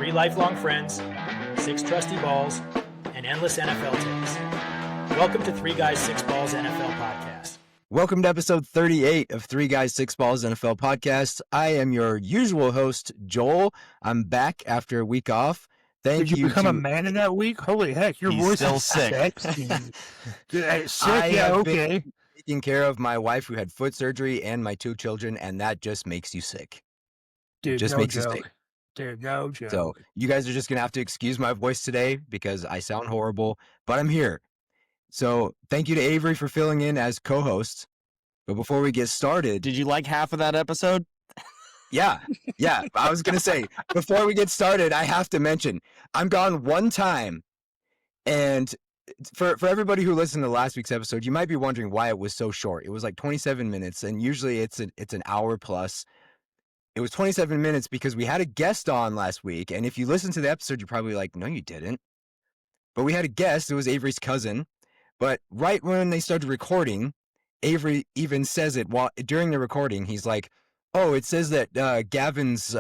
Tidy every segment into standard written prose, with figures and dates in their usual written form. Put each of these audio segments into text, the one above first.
3 lifelong friends, 6 trusty balls, and endless NFL takes. Welcome to 3 Guys, 6 Balls NFL Podcast. Welcome to episode 38 of 3 Guys, 6 Balls NFL Podcast. I am your usual host, Joel. I'm back after a week off. Did you become a man in that week? Holy heck, your voice still is sick. sexy. Sick, yeah, okay. Taking care of my wife who had foot surgery and my 2 children, and that just makes you sick. Dude, just no makes you joke. sick. Dude, no joke. So you guys are just going to have to excuse my voice today because I sound horrible, but I'm here. So thank you to Avery for filling in as co-host. But before we get started... Did you like half of that episode? Yeah. I was going to say, before we get started, I have to mention, I'm gone one time. And for everybody who listened to last week's episode, you might be wondering why it was so short. It was like 27 minutes, and usually it's an hour plus. It was 27 minutes because we had a guest on last week. And if you listen to the episode, you're probably like, no, you didn't. But we had a guest. It was Avery's cousin. But right when they started recording, Avery even says it during the recording. He's like, oh, it says that Gavin's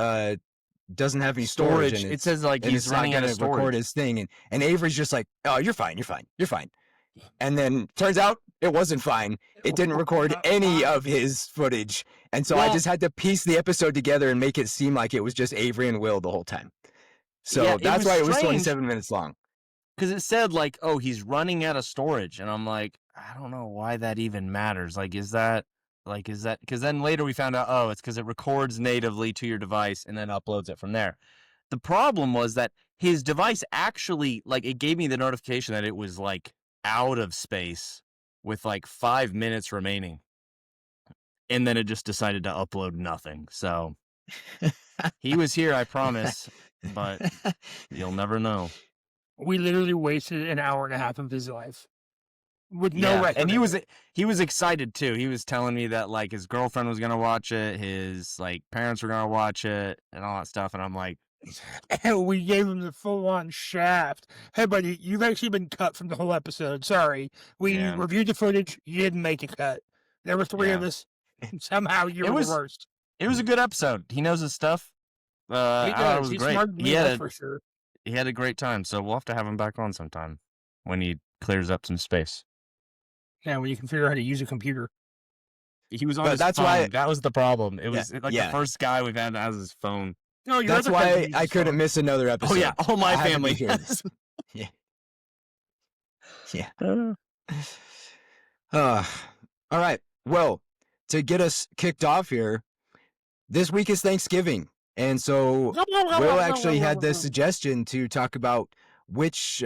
doesn't have any storage. And it says like he's running out of storage. Record his thing. And Avery's just like, oh, you're fine. And then turns out it wasn't fine. It didn't record any of his footage. And so I just had to piece the episode together and make it seem like it was just Avery and Will the whole time. So that's why it was 27 minutes long. Because it said like, oh, he's running out of storage. And I'm like, I don't know why that even matters. Is that, because then later we found out, oh, it's because it records natively to your device and then uploads it from there. The problem was that his device actually, it gave me the notification that it was out of space with 5 minutes remaining. And then it just decided to upload nothing. So he was here, I promise, but you'll never know. We literally wasted an hour and a half of his life with no record. And he was excited too. He was telling me that his girlfriend was gonna watch it, his parents were gonna watch it, and all that stuff. And I'm like, and we gave him the full-on shaft. Hey, buddy, you've actually been cut from the whole episode. Sorry, we reviewed the footage. You didn't make a cut. There were 3 of us. Somehow you were the worst. It was a good episode. He knows his stuff. He does. It was He's great. smart than me, for sure. He had a great time, so we'll have to have him back on sometime when he clears up some space. Yeah, when you can figure out how to use a computer. He was on his phone. That was the problem. It was the first guy we've had that has his phone. No, that's why I couldn't miss another episode. Oh yeah, all my family. Yeah. All right. Well, to get us kicked off here, this week is Thanksgiving. And so Will actually had the suggestion to talk about which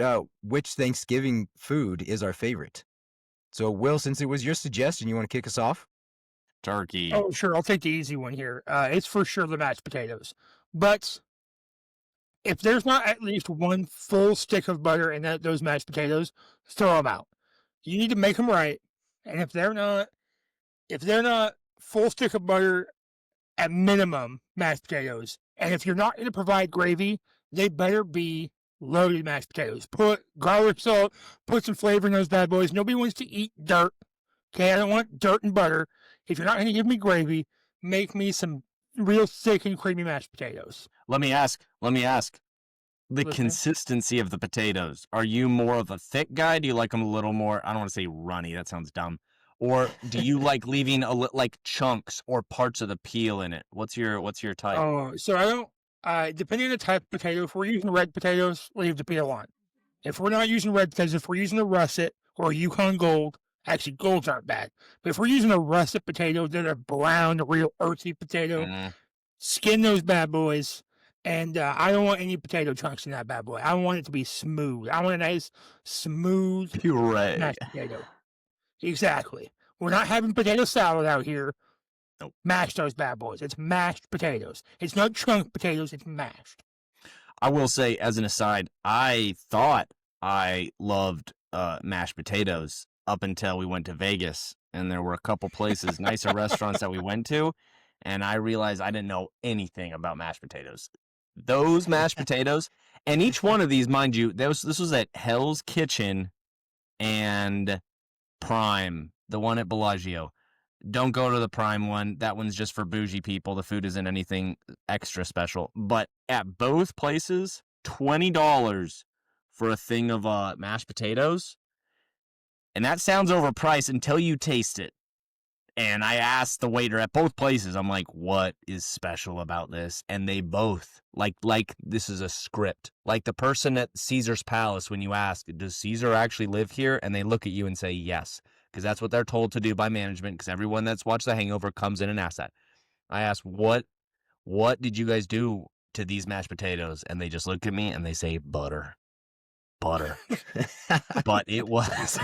Thanksgiving food is our favorite. So Will, since it was your suggestion, you want to kick us off? Turkey. Oh, sure. I'll take the easy one here. It's for sure the mashed potatoes. But if there's not at least one full stick of butter in those mashed potatoes, throw them out. You need to make them right. And if they're not full stick of butter, at minimum, mashed potatoes. And if you're not going to provide gravy, they better be loaded mashed potatoes. Put garlic salt, put some flavor in those bad boys. Nobody wants to eat dirt. Okay, I don't want dirt and butter. If you're not going to give me gravy, make me some real thick and creamy mashed potatoes. Let me ask. The consistency of the potatoes. Are you more of a thick guy? Do you like them a little more, I don't want to say runny, that sounds dumb. Or do you like leaving chunks or parts of the peel in it? What's your type? Oh, so I don't, depending on the type of potato, if we're using red potatoes, leave the peel on. If we're not using red potatoes, if we're using a russet or a Yukon Gold, actually golds aren't bad. But if we're using a russet potato, they're a brown, real earthy potato, skin those bad boys. And I don't want any potato chunks in that bad boy. I want it to be smooth. I want a nice, smooth puree mashed potato. Exactly. We're not having potato salad out here. Nope. Mash those bad boys. It's mashed potatoes. It's not chunk potatoes. It's mashed. I will say, as an aside, I thought I loved mashed potatoes up until we went to Vegas. And there were a couple places, nicer restaurants that we went to. And I realized I didn't know anything about mashed potatoes. Those mashed potatoes, and each one of these, mind you, this was at Hell's Kitchen and Prime, the one at Bellagio. Don't go to the Prime one. That one's just for bougie people. The food isn't anything extra special. But at both places, $20 for a thing of mashed potatoes. And that sounds overpriced until you taste it. And I asked the waiter at both places, I'm like, what is special about this? And they both, like this is a script. Like the person at Caesar's Palace, when you ask, does Caesar actually live here? And they look at you and say yes, because that's what they're told to do by management, because everyone that's watched The Hangover comes in and asks that. I asked, what did you guys do to these mashed potatoes? And they just look at me and they say, butter. But it was...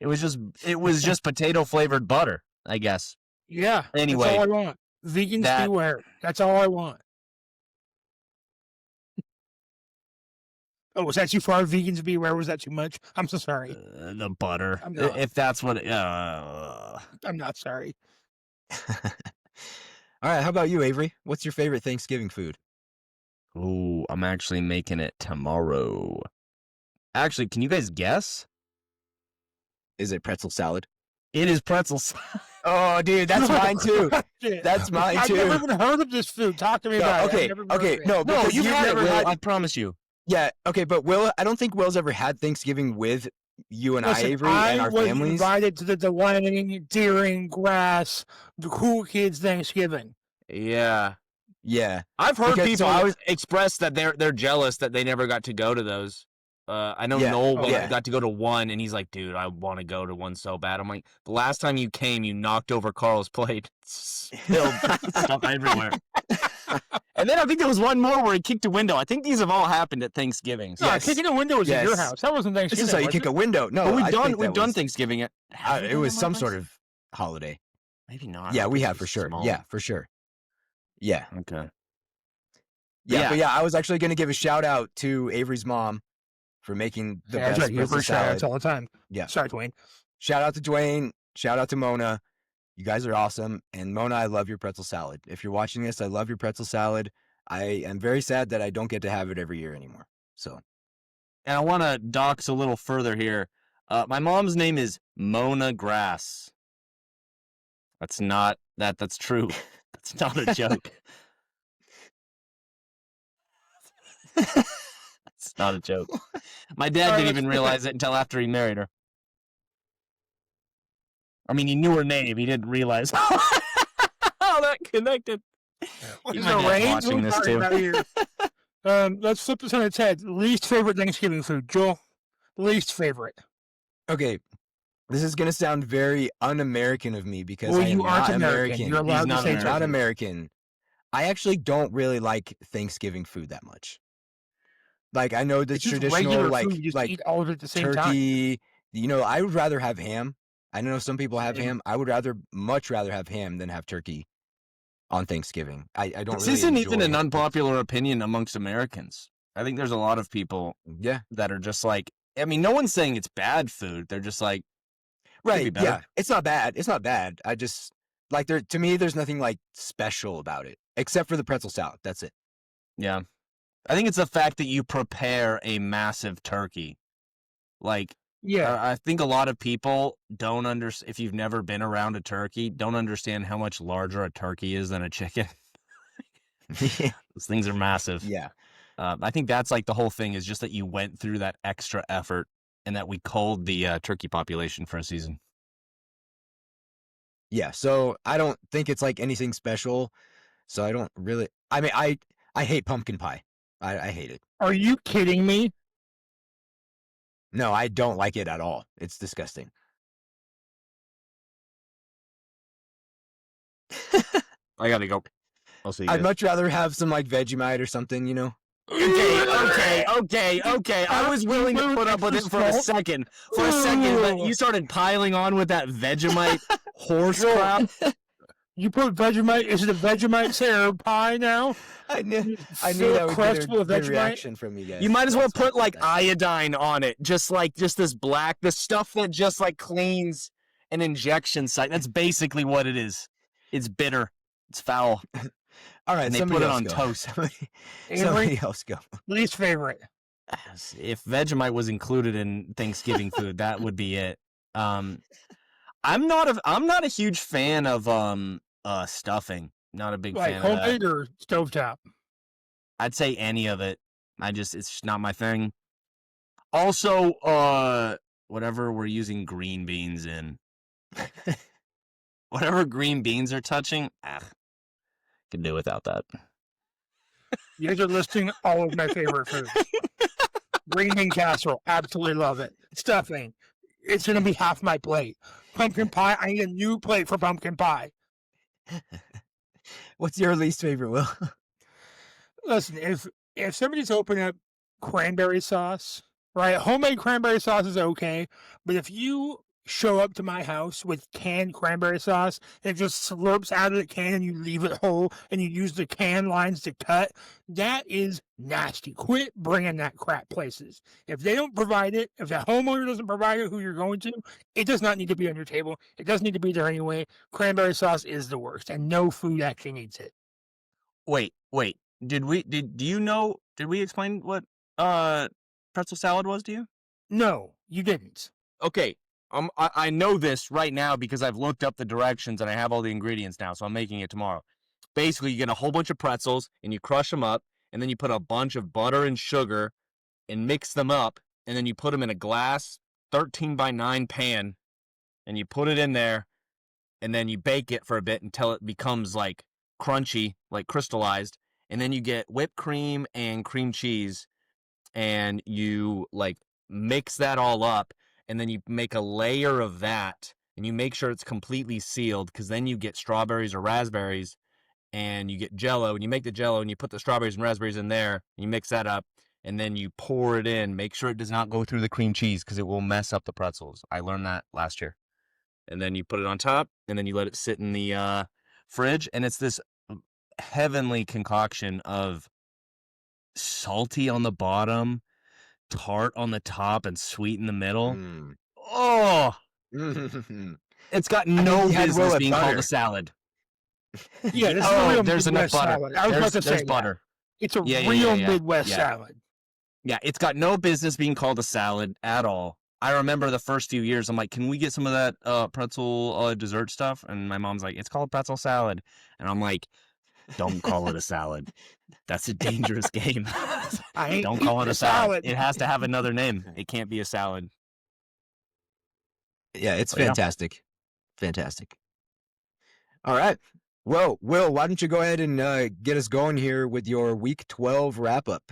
It was just potato flavored butter, I guess. Yeah. Anyway, that's all I want. Vegans beware. That's all I want. Oh, was that too far? Vegans beware. Was that too much? I'm so sorry. The butter. If that's what. I'm not sorry. All right. How about you, Avery? What's your favorite Thanksgiving food? Oh, I'm actually making it tomorrow. Actually, can you guys guess? Is it pretzel salad? It is pretzel salad. Oh, dude, that's mine too. That's mine too. I've never even heard of this food. Talk to me about it. Okay. No, you've never had it. I promise you. Yeah. Okay, but I don't think Will's ever had Thanksgiving with you and Listen, I, Avery, and our families. I was invited to the Delaney Deering Grass the Cool Kids Thanksgiving. Yeah. I've heard people always express that they're jealous that they never got to go to those. I know Noel got to go to one, and he's like, dude, I want to go to one so bad. I'm like, the last time you came, you knocked over Carl's plate. Spilled stuff everywhere. And then I think there was one more where he kicked a window. I think these have all happened at Thanksgiving. So. Yes. Kicking a window was at your house. That wasn't Thanksgiving. This is how you kick a window. No, we've done Thanksgiving. It was some sort of holiday. Maybe not. Yeah, we have for sure. Small. Yeah, for sure. Yeah. Okay. Yeah, but I was actually going to give a shout out to Avery's mom for making the best pretzel salad. All the time. Yeah. Sorry, Dwayne. Shout out to Dwayne. Shout out to Mona. You guys are awesome. And Mona, I love your pretzel salad. If you're watching this, I love your pretzel salad. I am very sad that I don't get to have it every year anymore. So, and I want to dox a little further here. My mom's name is Mona Grass. That's not that. That's true. That's not a joke. It's not a joke. My dad didn't even realize it until after he married her. I mean, he knew her name. He didn't realize how that connected. What is watching this too? Let's flip this on its head. Least favorite Thanksgiving food, Joel. Least favorite. Okay, this is gonna sound very un-American of me because I am not American. You're allowed to say not American. I actually don't really like Thanksgiving food that much. Like, I know the traditional, like eat all of it at the same turkey. Time. I would rather have ham. I know some people have ham. I would much rather have ham than have turkey on Thanksgiving. I don't. This isn't even an unpopular opinion amongst Americans. I think there's a lot of people, that are just like. I mean, no one's saying it's bad food. They're just like, right? Yeah, it's not bad. It's not bad. I just like to me, there's nothing like special about it except for the pretzel salad. That's it. Yeah. I think it's the fact that you prepare a massive turkey. Like, I think a lot of people don't understand, if you've never been around a turkey, don't understand how much larger a turkey is than a chicken. Those things are massive. Yeah. I think that's like the whole thing is just that you went through that extra effort and that we culled the turkey population for a season. Yeah. So I don't think it's like anything special. So I don't really, I mean, I hate pumpkin pie. I hate it. Are you kidding me? No, I don't like it at all. It's disgusting. I gotta go. I'll see you I'd guys. much rather have some like Vegemite or something, Okay. I was willing to put up with it for a second. But you started piling on with that Vegemite horse crap. You put Vegemite. Is it a Vegemite Sarah pie now? I knew that would be a reaction from you guys. You might as well put like iodine on it, just this black, the stuff that just like cleans an injection site. That's basically what it is. It's bitter. It's foul. All right, and they put it on toast. Somebody else go. Least favorite. If Vegemite was included in Thanksgiving food, that would be it. I'm not a huge fan of stuffing. Not a big Like fan of that. homemade or stovetop? I'd say any of it. It's just not my thing. Also, whatever we're using green beans in. Whatever green beans are touching, can do without that. You guys are listing all of my favorite foods. Green bean casserole, absolutely love it. Stuffing, it's gonna be half my plate. Pumpkin pie, I need a new plate for pumpkin pie. What's your least favorite, Will? Listen, if somebody's opening up cranberry sauce, right? Homemade cranberry sauce is okay, but if you show up to my house with canned cranberry sauce and it just slurps out of the can and you leave it whole and you use the can lines to cut, that is nasty. Quit bringing that crap places. If they don't provide it, if the homeowner doesn't provide it, who you're going to, it does not need to be on your table. It doesn't need to be there anyway. Cranberry sauce is the worst, and no food actually needs it. Wait. Did we explain what pretzel salad was to you? No, you didn't. Okay. I know this right now because I've looked up the directions and I have all the ingredients now, so I'm making it tomorrow. Basically, you get a whole bunch of pretzels and you crush them up, and then you put a bunch of butter and sugar and mix them up, and then you put them in a glass 13 by 9 pan, and you put it in there, and then you bake it for a bit until it becomes like crunchy, like crystallized, and then you get whipped cream and cream cheese, and you like mix that all up, and then you make a layer of that, and you make sure it's completely sealed, because then you get strawberries or raspberries, and you get Jell-O, and you make the Jell-O, and you put the strawberries and raspberries in there, and you mix that up, and then you pour it in. Make sure it does not go through the cream cheese, because it will mess up the pretzels. I learned that last year. And then you put it on top, and then you let it sit in the fridge, and it's this heavenly concoction of salty on the bottom, tart on the top, and sweet in the middle. Oh, it's got no business being called a salad. Yeah, this is a real there's Midwest enough butter. salad. I was about to say There's that. butter. It's a Yeah, real Midwest yeah. salad. Yeah, it's got no business being called a salad at all. I remember the first few years, I'm like, can we get some of that pretzel dessert stuff? And my mom's like, it's called pretzel salad. And I'm like, don't call it a salad. That's a dangerous game. Don't call it a salad. It has to have another name. It can't be a salad. Yeah, it's But yeah. fantastic. Fantastic. All right. Well, Will, why don't you go ahead and get us going here with your Week 12 wrap-up?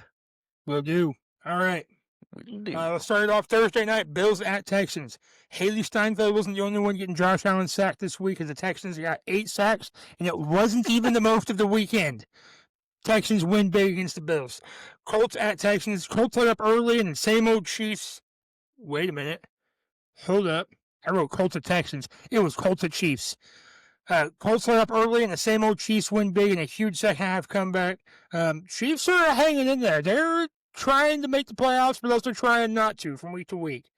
Will do. All right. Let's start it off Thursday night. Bills at Texans. Haley Steinfeld wasn't the only one getting Josh Allen sacked this week, as the Texans got 8 sacks, and it wasn't even the most of the weekend. Texans win big against the Bills. Colts at Texans. Colts let up early, and the same old Chiefs. Wait a minute. Hold up. I wrote Colts at Texans. It was Colts at Chiefs. Colts let up early, and the same old Chiefs win big in a huge second half comeback. Chiefs are hanging in there. They're trying to make the playoffs, but also trying not to from week to week.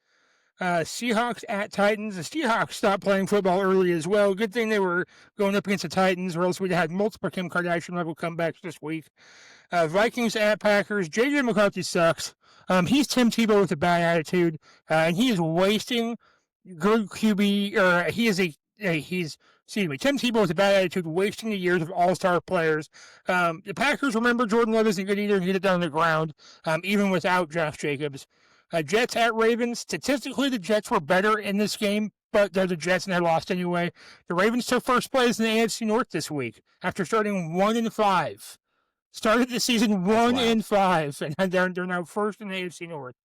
Seahawks at Titans. The Seahawks stopped playing football early as well. Good thing they were going up against the Titans, or else we'd have had multiple Kim Kardashian level comebacks this week. Vikings at Packers. J.J. McCarthy sucks. He's Tim Tebow with a bad attitude, and he is wasting good QB. Or Tim Tebow with a bad attitude, wasting the years of all-star players. The Packers, remember, Jordan Love isn't good either. He hit it down on the ground, even without Josh Jacobs. Jets at Ravens. Statistically, the Jets were better in this game, but they're the Jets and they lost anyway. The Ravens took first place in the AFC North this week after starting 1-5. Started the season 1-5, and they're now first in the AFC North.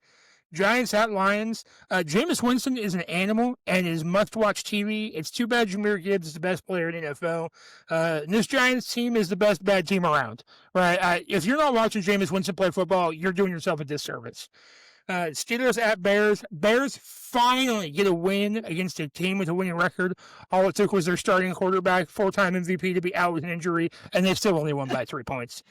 Giants at Lions. Jameis Winston is an animal and is must-watch TV. It's too bad Jahmyr Gibbs is the best player in the NFL. This Giants team is the best bad team around. Right? If you're not watching Jameis Winston play football, you're doing yourself a disservice. Steelers at Bears. Bears finally get a win against a team with a winning record. All it took was their starting quarterback, 4-time MVP, to be out with an injury, and they still only won by 3 points.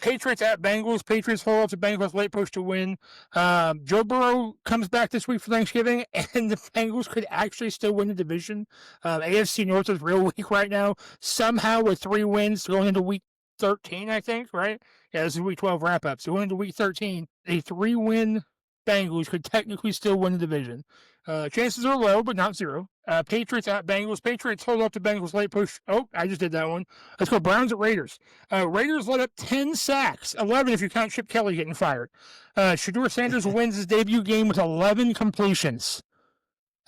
Patriots at Bengals. Patriots hold up the Bengals late push to win. Joe Burrow comes back this week for Thanksgiving, and the Bengals could actually still win the division. AFC North is real weak right now. Somehow with 3 wins going into week 13, I think, right? Yeah, this is week 12 wrap-up. So going into week 13, a 3-win Bengals could technically still win the division. Chances are low, but not zero. Patriots at Bengals. Patriots hold up the Bengals late push. Oh, I just did that one. Let's go Browns at Raiders. Raiders let up 10 sacks, 11 if you count Chip Kelly getting fired. Shedeur Sanders wins his debut game with 11 completions.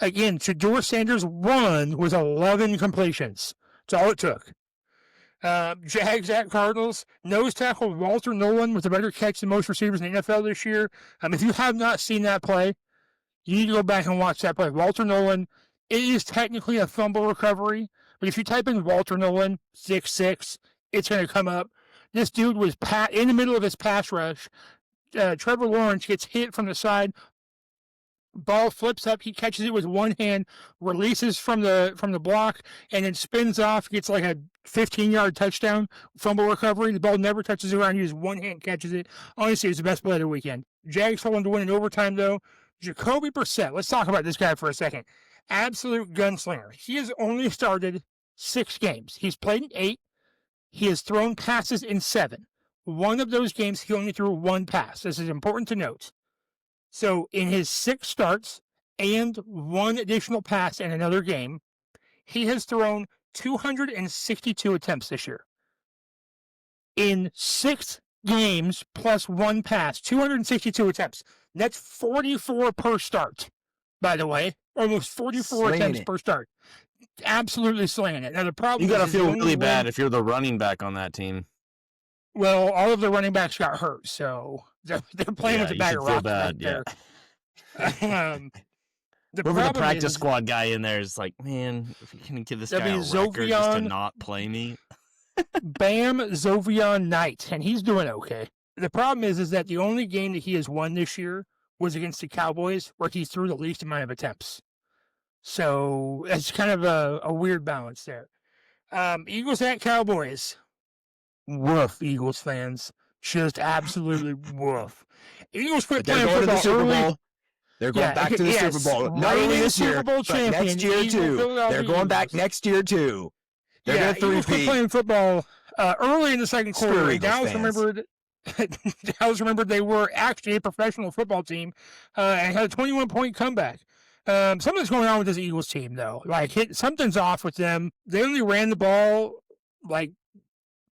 Again, Shedeur Sanders won with 11 completions. That's all it took. Jags at Cardinals. Nose tackle Walter Nolan with a better catch than most receivers in the NFL this year. If you have not seen that play, you need to go back and watch that play. Walter Nolan, it is technically a fumble recovery, but if you type in Walter Nolan 6'6", it's going to come up. This dude was in the middle of his pass rush. Trevor Lawrence gets hit from the side. Ball flips up. He catches it with one hand, releases from the block, and then spins off. Gets like a 15-yard touchdown fumble recovery. The ball never touches the ground. He just one hand catches it. Honestly, it's the best play of the weekend. Jags hold on to win in overtime, though. Jacoby Brissett. Let's talk about this guy for a second. Absolute gunslinger. He has only started 6 games. He's played in 8. He has thrown passes in 7. One of those games, he only threw 1 pass. This is important to note. So in his 6 starts and 1 additional pass in another game, he has thrown 262 attempts this year. In 6 games plus 1 pass, 262 attempts. That's 44 per start, by the way. Almost 44 attempts per start. Absolutely slinging it. Now, the problem you got to is feel really bad if you're the running back on that team. Well, all of the running backs got hurt, so they're playing with a bag of rocks right there. Whoever the practice squad guy in there is like, man, if you can give this guy a record just to not play me. Bam Zovion Knight, and he's doing okay. The problem is that the only game that he has won this year was against the Cowboys, where he threw the least amount of attempts. So it's kind of a weird balance there. Eagles at Cowboys. Woof, Eagles fans. Just absolutely woof. Eagles quit playing football to the Super early. Bowl. They're going back to the Super Bowl. Not only this year, but next year too. They're going back next year too. They're going to Eagles quit playing football early in the second quarter. Dallas remembered they were actually a professional football team and had a 21-point comeback. Something's going on with this Eagles team, though. Something's off with them. They only ran the ball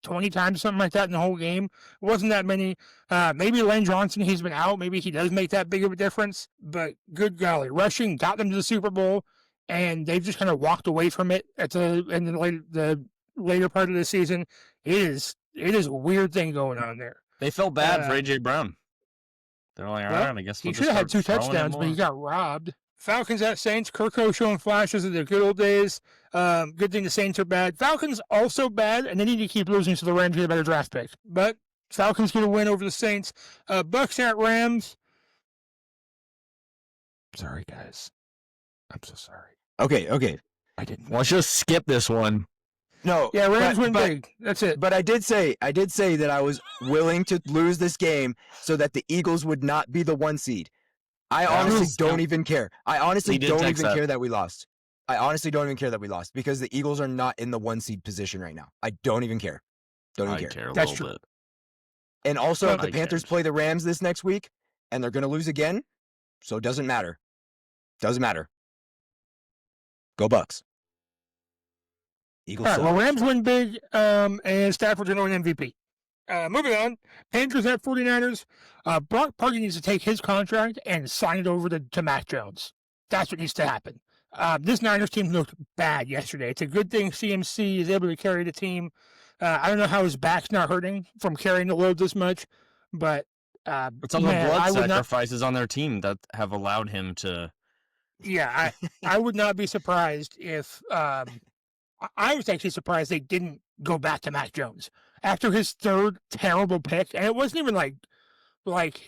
20 times, something like that in the whole game. It wasn't that many. Maybe Lane Johnson, he's been out. Maybe he does make that big of a difference. But good golly, rushing got them to the Super Bowl, and they've just kind of walked away from it in the later part of the season. It is a weird thing going on there. They felt bad for A.J. Brown. They're like, all right, I guess he should have had 2 touchdowns, but he got robbed. Falcons at Saints. Kirko showing flashes of the good old days. Good thing the Saints are bad. Falcons also bad, and they need to keep losing so the Rams get a better draft pick. But Falcons get a win over the Saints. Bucks at Rams. Sorry, guys. I'm so sorry. Okay. I didn't. Well, let's just skip this one. No. Yeah, Rams win big. That's it. But I did say that I was willing to lose this game so that the Eagles would not be the 1 seed. I honestly don't even care. I honestly don't even care that we lost. I honestly don't even care that we lost because the Eagles are not in the 1 seed position right now. I don't even care. Don't even care. That's true. And also, the Panthers play the Rams this next week, and they're going to lose again, so it doesn't matter. Doesn't matter. Go Bucks. Eagles. All right, well, Rams win big, and Stafford's going to win MVP. Moving on, Panthers at 49ers. Brock Purdy needs to take his contract and sign it over to Mac Jones. That's what needs to happen. This Niners team looked bad yesterday. It's a good thing CMC is able to carry the team. I don't know how his back's not hurting from carrying the load this much, but it's all the blood sacrifices on their team that have allowed him to. Yeah, I would not be surprised if I was actually surprised they didn't go back to Mac Jones after his 3rd terrible pick, and it wasn't even like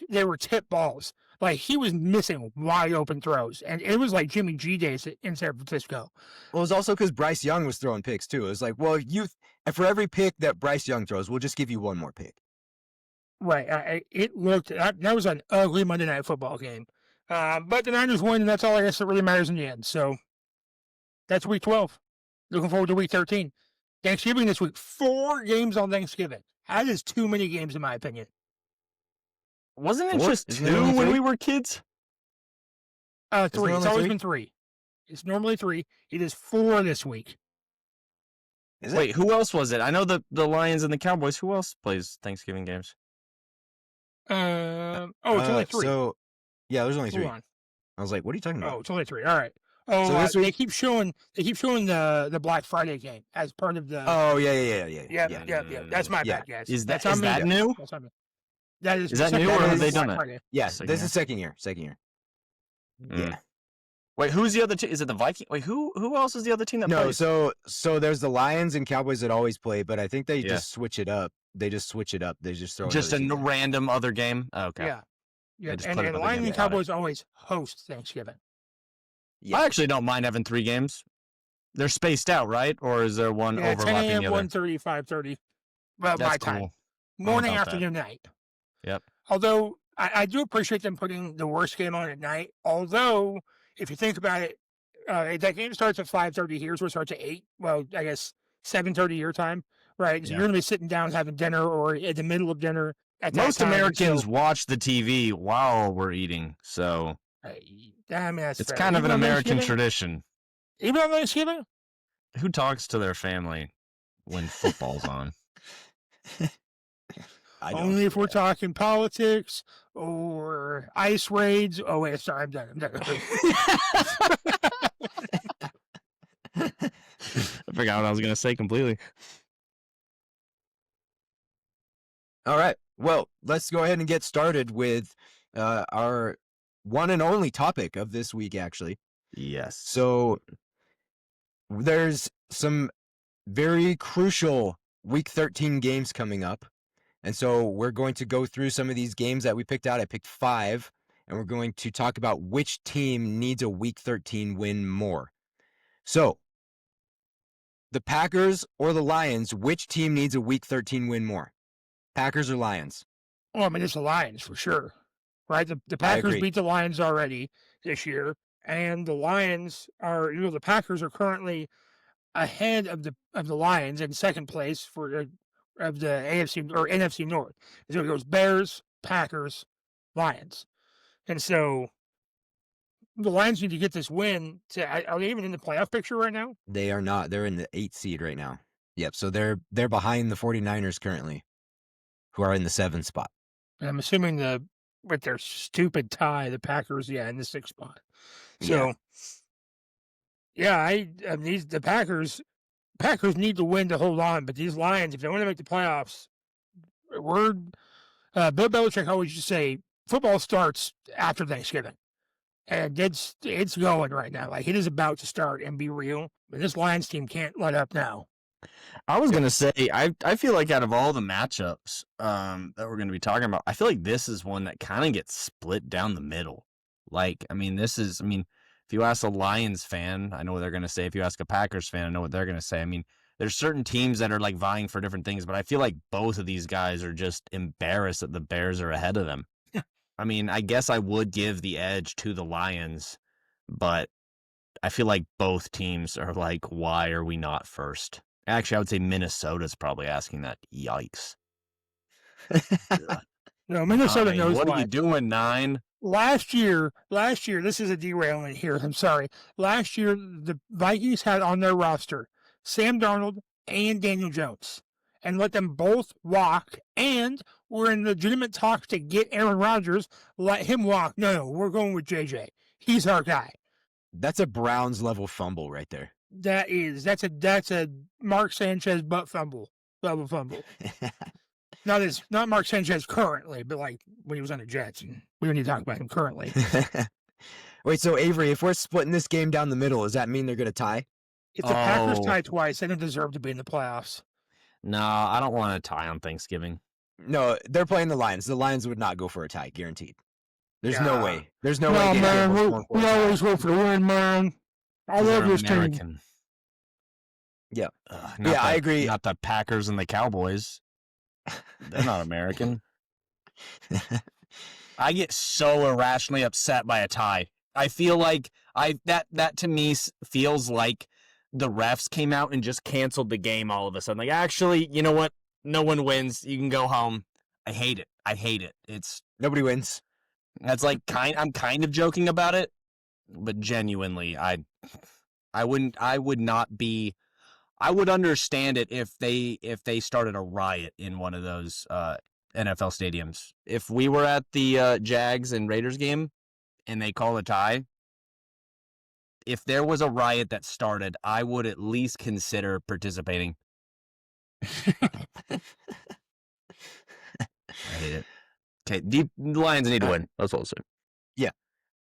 they were tip balls. Like, he was missing wide open throws, and it was like Jimmy G days in San Francisco. Well, it was also because Bryce Young was throwing picks too. It was like, well, for every pick that Bryce Young throws, we'll just give you 1 more pick. Right. It looked that was an ugly Monday Night Football game. But the Niners win, and that's all I guess that really matters in the end. So that's week 12. Looking forward to week 13. Thanksgiving this week. 4 games on Thanksgiving. That is too many games, in my opinion. Wasn't it 4? just Isn't it 2 only when 3? we were kids? 3. it It's only always 3? been 3. It's normally 3. It is 4 this week. Is it? Wait, who else was it? I know the Lions and the Cowboys. Who else plays Thanksgiving games? It's only 3. So, yeah, there's only 3. Hold on. I was like, what are you talking about? Oh, it's only 3. All right. Oh, So this they week- keep showing the Black Friday game as part of the. Oh, yeah. Yeah. That's my Yeah. bad, guys. Is That's that on me. new? That's on me. That is Is that new, or have Black they done it? Friday. Yeah, Second this year. is second year. Second year. Mm. Yeah. Wait, who's the other team? Is it the Vikings? Wait, who else is the other team that No, plays? so there's the Lions and Cowboys that always play, but I think they Yeah. just switch it up. They just switch it up. They just throw Just a another team in. random other game? Oh, okay. Yeah. Yeah. just And put another Lions game and about it. Cowboys always host Thanksgiving. Yeah. I actually don't mind having 3 games. They're spaced out, right? Or is there one Yeah, 10 overlapping a.m., the other? 1:30, 5:30. Well, That's my cool. time. Morning, about that. afternoon, night. Yep. Although, I do appreciate them putting the worst game on at night. Although, if you think about it, that game starts at 5:30 here, so it starts at 8. Well, I guess 7:30 your time, right? So Yeah. you're going to be sitting down having dinner or in the middle of dinner at that Most time. Americans So, watch the TV while we're eating, so I mean, that's it's fair. kind of an Even on American Thanksgiving? tradition. Even on Thanksgiving? Who talks to their family when football's on? I don't. Only if we're talking politics or ice raids. Oh, wait, sorry, I'm done. I forgot what I was going to say completely. All right. Well, let's go ahead and get started with our one and only topic of this week, actually. Yes. So there's some very crucial Week 13 games coming up. And so we're going to go through some of these games that we picked out. I picked 5, and we're going to talk about which team needs a Week 13 win more. So the Packers or the Lions, which team needs a Week 13 win more? Packers or Lions? Well, I mean, it's the Lions for sure, right? The Packers agree. beat the Lions already this year, and the Lions are, the Packers are currently ahead of the Lions in second place for of the AFC or NFC North. So it goes Bears, Packers, Lions, and so the Lions need to get this win. Are they even in the playoff picture right now? They are not. They're in the 8th seed right now. Yep. So they're behind the 49ers currently, who are in the 7th spot. And I'm assuming with their stupid tie, the Packers, in the 6th spot. So, the Packers need to win to hold on. But these Lions, if they want to make the playoffs, Bill Belichick always used to say, football starts after Thanksgiving. And it's going right now. Like, it is about to start and be real. But this Lions team can't let up now. I was going to say, I feel like out of all the matchups that we're going to be talking about, I feel like this is one that kind of gets split down the middle. Like, if you ask a Lions fan, I know what they're going to say. If you ask a Packers fan, I know what they're going to say. I mean, there's certain teams that are like vying for different things, but I feel like both of these guys are just embarrassed that the Bears are ahead of them. I mean, I guess I would give the edge to the Lions, but I feel like both teams are like, why are we not first? Actually, I would say Minnesota's probably asking that. Yikes. No, Minnesota knows what why. are you doing, 9? Last year, this is a derailment here. I'm sorry. Last year, the Vikings had on their roster Sam Darnold and Daniel Jones and let them both walk, and we're in legitimate talks to get Aaron Rodgers, let him walk. No, we're going with JJ. He's our guy. That's a Browns level fumble right there. That's a Mark Sanchez butt fumble. Level fumble. Not Mark Sanchez currently, but like when he was on the Jets, and we don't need to talk about him currently. Wait, so Avery, if we're splitting this game down the middle, does that mean they're going to tie? If the Packers Oh. tie twice, they don't deserve to be in the playoffs. No, I don't want to tie on Thanksgiving. No, they're playing the Lions. The Lions would not go for a tie, guaranteed. There's no Yeah. way. There's no No, way. man, Gabe was going for a we tie. always go for the win, man. I They're love this team. American. Yeah. Not I agree. Not the Packers and the Cowboys. They're not American. I get so irrationally upset by a tie. I feel like that to me feels like the refs came out and just canceled the game all of a sudden. Like, actually, you know what? No one wins. You can go home. I hate it. I hate it. It's Nobody wins. that's like I'm kind of joking about it, but genuinely, I would not be. I would understand it if they started a riot in one of those NFL stadiums. If we were at the Jags and Raiders game and they call a tie, if there was a riot that started, I would at least consider participating. I hate it. Okay, the Lions need to win. That's all I'll say.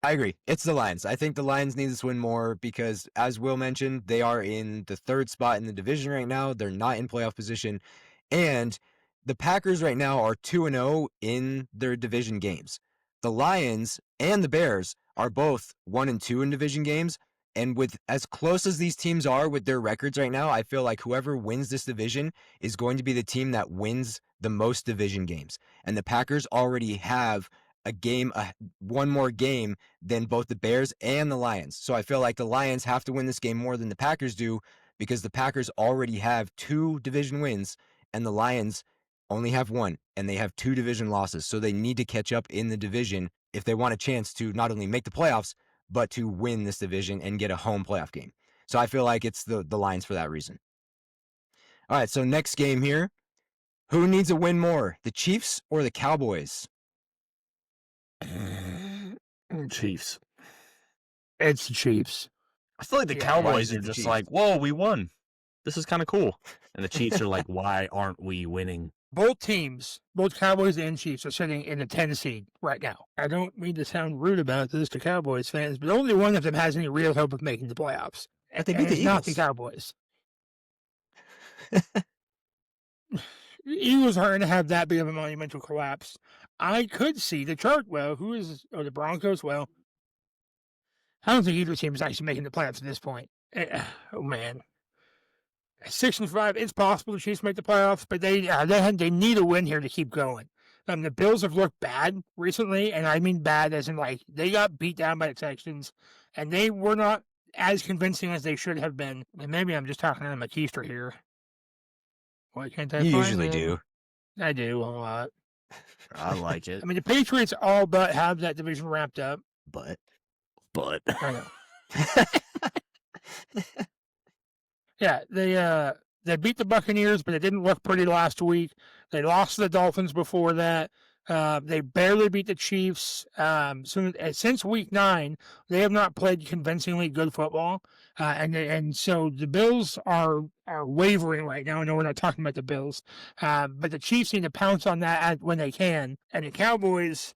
I agree. It's the Lions. I think the Lions need this win more because, as Will mentioned, they are in the 3rd spot in the division right now. They're not in playoff position. And the Packers right now are 2-0 in their division games. The Lions and the Bears are both 1-2 in division games. And with as close as these teams are with their records right now, I feel like whoever wins this division is going to be the team that wins the most division games. And the Packers already have one more game than both the Bears and the Lions. So I feel like the Lions have to win this game more than the Packers do because the Packers already have 2 division wins and the Lions only have 1 and they have 2 division losses. So they need to catch up in the division if they want a chance to not only make the playoffs, but to win this division and get a home playoff game. So I feel like it's the Lions for that reason. All right, so next game here. Who needs a win more, the Chiefs or the Cowboys? Chiefs. It's the Chiefs. I feel like the Yeah, Cowboys why is it are the just Chiefs? like, whoa, we won. This is kind of cool. And the Chiefs are like, why aren't we winning? Both teams, both Cowboys and Chiefs, are sitting in the 10 seed right now. I don't mean to sound rude about this to Cowboys fans, but only one of them has any real hope of making the playoffs. But they beat And the it's not the Eagles. Cowboys. The Eagles aren't going to have that big of a monumental collapse. I could see the the Broncos. Well, I don't think either team is actually making the playoffs at this point. Oh man, 6-5. It's possible the Chiefs make the playoffs, but they need a win here to keep going. The Bills have looked bad recently, and I mean bad as in like they got beat down by the Texans, and they were not as convincing as they should have been. And maybe I'm just talking out of my keister here. Why can't I You find usually them? do. I do a lot. I like it. I mean, the Patriots all but have that division wrapped up. But I know. Yeah, they beat the Buccaneers, but it didn't look pretty last week. They lost to the Dolphins before that. They barely beat the Chiefs. Since week 9, they have not played convincingly good football. And so the Bills are wavering right now. I know we're not talking about the Bills, but the Chiefs need to pounce on that when they can. And the Cowboys,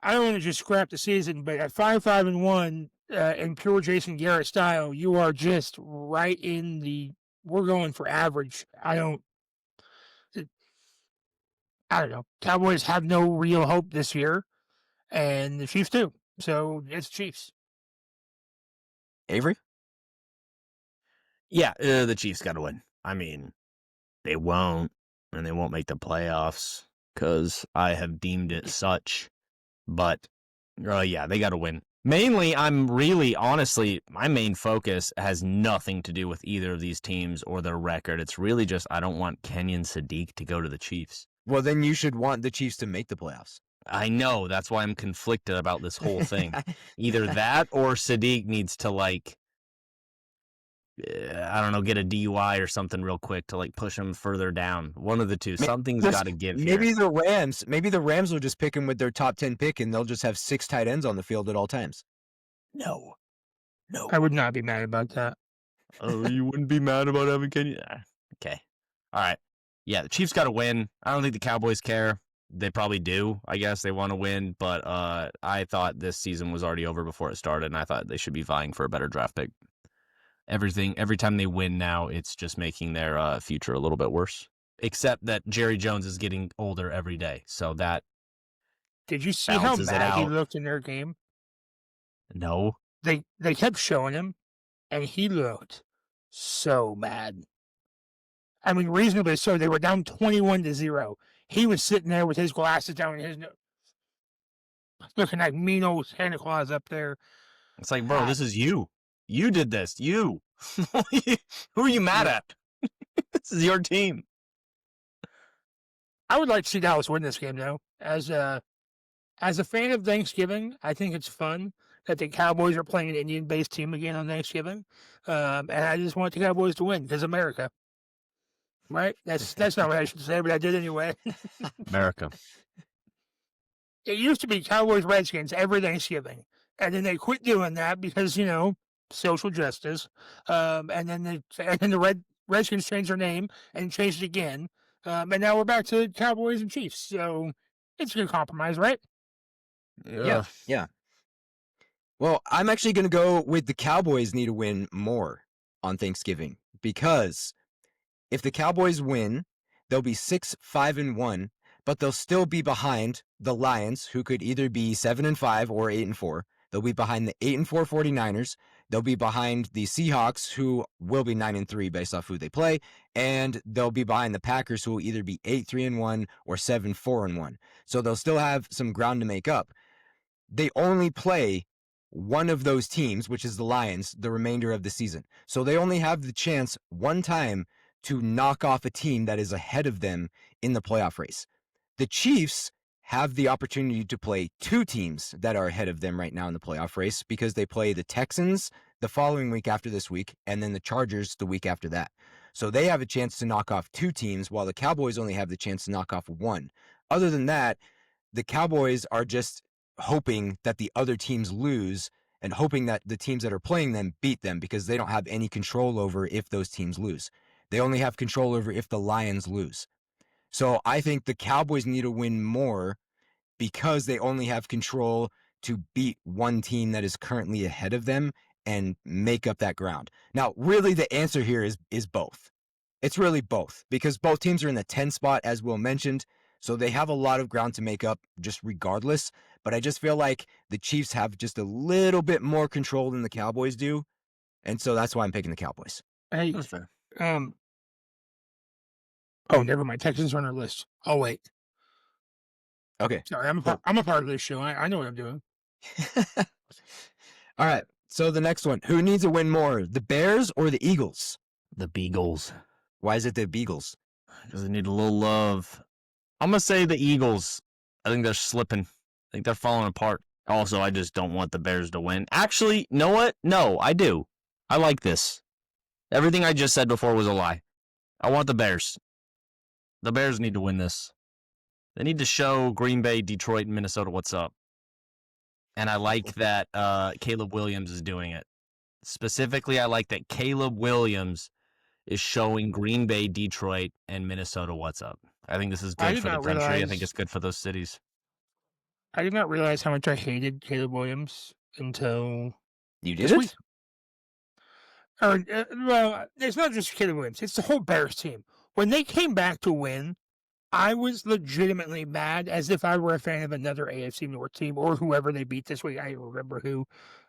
I don't want to just scrap the season, but at 5-1 in pure Jason Garrett style, you are just right in the. We're going for average. I don't know. Cowboys have no real hope this year, and the Chiefs do. So it's Chiefs. Avery? Yeah, the Chiefs got to win. I mean, they won't, and they won't make the playoffs because I have deemed it such. But, yeah, they got to win. Mainly, honestly, my main focus has nothing to do with either of these teams or their record. It's really just I don't want Kenyon Sadiq to go to the Chiefs. Well, then you should want the Chiefs to make the playoffs. I know. That's why I'm conflicted about this whole thing. Either that or Sadiq needs to, I don't know, get a DUI or something real quick to push him further down. One of the two. Something's got to give here. Maybe the Rams will just pick him with their top 10 pick and they'll just have 6 tight ends on the field at all times. No. I would not be mad about that. Oh, you wouldn't be mad about having Kenyon? Okay. All right. Yeah, the Chiefs got to win. I don't think the Cowboys care. They probably do. I guess they want to win, but I thought this season was already over before it started, and I thought they should be vying for a better draft pick. Every time they win now, it's just making their future a little bit worse. Except that Jerry Jones is getting older every day, so that Did you see how mad he looked in their game? No. They kept showing him, and he looked so mad. I mean, reasonably so. They were down 21-0. He was sitting there with his glasses down and his nose, looking like mean old Santa Claus up there. It's like, bro, this is you. You did this. You. Who are you mad at? This is your team. I would like to see Dallas win this game, though. As a fan of Thanksgiving, I think it's fun that the Cowboys are playing an Indian-based team again on Thanksgiving, and I just want the Cowboys to win because America, right? That's not what I should say, but I did anyway. America. It used to be Cowboys Redskins every Thanksgiving, and then they quit doing that because social justice. And then the Redskins changed their name and changed it again, and now we're back to Cowboys and Chiefs. So it's a good compromise, right? Yeah. Well, I'm actually going to go with the Cowboys need to win more on Thanksgiving because if the Cowboys win, they'll be 6-5-1, but they'll still be behind the Lions, who could either be 7-5 or 8-4. They'll be behind the 8-4 49ers. They'll be behind the Seahawks, who will be 9-3 based off who they play, and they'll be behind the Packers, who will either be 8-3-1 or 7-4-1. So they'll still have some ground to make up. They only play one of those teams, which is the Lions, the remainder of the season. So they only have the chance one time to knock off a team that is ahead of them in the playoff race. The Chiefs have the opportunity to play two teams that are ahead of them right now in the playoff race because they play the Texans the following week after this week and then the Chargers the week after that. So they have a chance to knock off two teams while the Cowboys only have the chance to knock off one. Other than that, the Cowboys are just hoping that the other teams lose and hoping that the teams that are playing them beat them because they don't have any control over if those teams lose. They only have control over if the Lions lose. So I think the Cowboys need to win more because they only have control to beat one team that is currently ahead of them and make up that ground. Now, really the answer here is both. It's really both because both teams are in the 10 spot, as Will mentioned. So they have a lot of ground to make up just regardless. But I just feel like the Chiefs have just a little bit more control than the Cowboys do. And so that's why I'm picking the Cowboys. Hey, That's fair. oh, never mind. Texans are on our list. Oh, wait. Okay. Sorry, I'm a part of this show. I know what I'm doing. All right. So the next one. Who needs to win more, the Bears or the Eagles? The Beagles. Why is it the Beagles? Because they need a little love. I'm going to say the Eagles. I think they're slipping. I think they're falling apart. Also, I just don't want the Bears to win. Actually, you know what? No, I do. I like this. Everything I just said before was a lie. I want the Bears. The Bears need to win this. They need to show Green Bay, Detroit, and Minnesota what's up. And I like that Caleb Williams is doing it. Specifically, I like that Caleb Williams is showing Green Bay, Detroit, and Minnesota what's up. I think this is good for the country. I think it's good for those cities. I did not realize how much I hated Caleb Williams until You did this it? week. Or, well, it's not just Caleb Williams. It's the whole Bears team. When they came back to win, I was legitimately mad as if I were a fan of another AFC North team or whoever they beat this week. I don't remember who.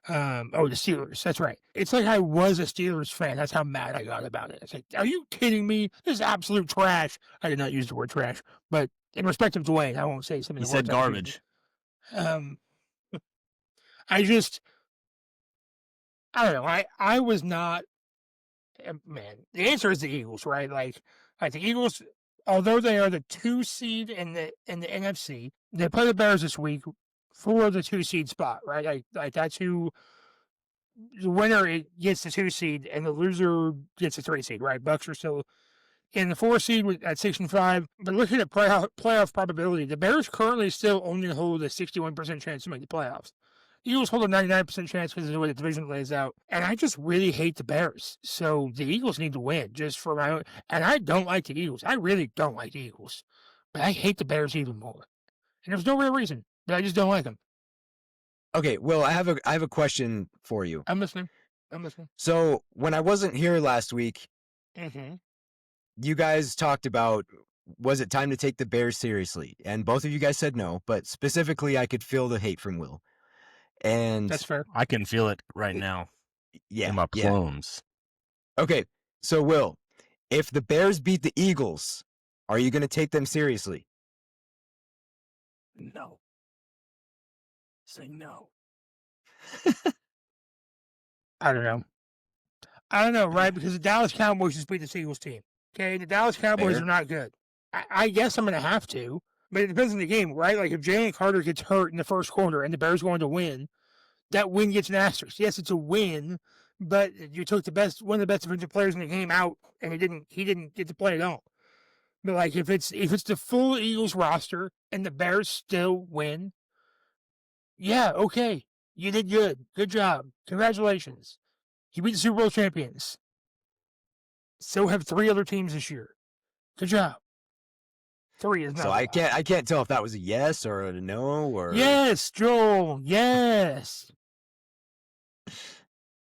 The Steelers. That's right. It's like I was a Steelers fan. That's how mad I got about it. It's like, are you kidding me? This is absolute trash. I did not use the word trash, but in respect of Dwayne, I won't say something. He said garbage. I don't know. I was not. Man, the answer is the Eagles, right? Like the Eagles, although they are the 2 seed in the NFC, they play the Bears this week for the 2 seed spot, right? Like that's who the winner gets the 2 seed and the loser gets the 3 seed, right? Bucks are still in the 4 seed at 6-5, but looking at playoff probability, the Bears currently still only hold a 61% chance to make the playoffs. Eagles hold a 99% chance because of the way the division lays out. And I just really hate the Bears. So the Eagles need to win just for my own. And I don't like the Eagles. I really don't like the Eagles. But I hate the Bears even more. And there's no real reason. But I just don't like them. Okay, Will, I have a question for you. I'm listening. So when I wasn't here last week, you guys talked about, was it time to take the Bears seriously? And both of you guys said no, but specifically I could feel the hate from Will. And that's fair. I can feel it right now. Yeah. In my plums. Okay, so Will, if the Bears beat the Eagles, are you going to take them seriously? No. Say no. I don't know, right? Because the Dallas Cowboys just beat the Eagles team. Okay, the Dallas Cowboys Fair. are not good. I guess I'm going to have to, but it depends on the game, right? Like if Jalen Carter gets hurt in the first quarter and the Bears going to win, that win gets an asterisk. Yes, it's a win, but you took one of the best defensive players in the game out, and he didn't get to play at all. But like if it's the full Eagles roster and the Bears still win, yeah, okay, you did good. Good job. Congratulations. You beat the Super Bowl champions. So have 3 other teams this year. Good job. 3 is not. So I can't tell if that was a yes or a no or Yes, Joel. Yes.